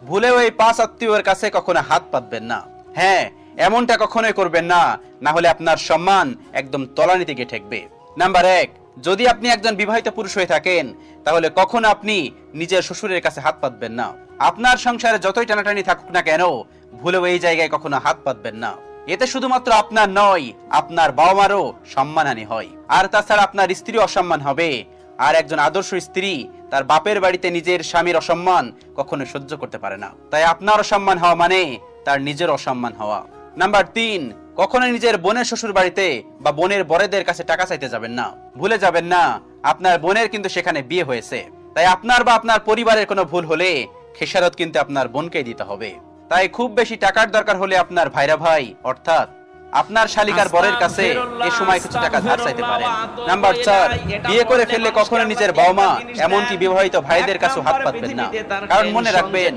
ভুলেও এই 5 আত্মীয়ের কাছে কখনো হাত পাতবেন না। হ্যাঁ, এমনটা কখনোই করবেন না, না হলে আপনার সম্মান একদম তলানিতে গিয়ে ঠেকবে। নাম্বার 1, যদি আপনি একজন বিবাহিত পুরুষ হয়ে থাকেন তাহলে কখনো আপনি নিজের শ্বশুরের কাছে হাত পাতবেন না। আপনার সংসারে যতই টানাটানি থাকুক না কেন, ভুলেও এই জায়গায় কখনো হাত পাতবেন না। এতে শুধুমাত্র আপনার নয়, আপনার বাবা মারও সম্মানহানি হয়। আর তাছাড়া আপনার স্ত্রী অসম্মান হবে। আর একজন আদর্শ স্ত্রী তার বাপের বাড়িতে নিজের স্বামীর অসম্মান কখনো সহ্য করতে পারে না। তাই আপনার অসম্মান হওয়া মানে তার নিজের অসম্মান হওয়া। নাম্বার 3, কখনো নিজের বোনের শ্বশুর বাড়িতে বা বোনের বড়দের কাছে টাকা চাইতে যাবেন না। ভুলে যাবেন না, আপনার বোনের কিন্তু সেখানে বিয়ে হয়েছে। তাই আপনার বা আপনার পরিবারের কোনো ভুল হলে খেসারত কিন্তু আপনার বোনকেই দিতে হবে। তাই খুব বেশি টাকার দরকার হলে আপনার ভাইরা ভাই অর্থাৎ আপনার শালিকার বরের কাছে এই সময় কিছু টাকা ধার চাইতে পারেন। নাম্বার 4, বিয়ে করে ফেললে কখনো নিজের বাবা মা এমনকি বিবাহিত ভাইদের কাছে হাত পাতবেন না। কারণ মনে রাখবেন,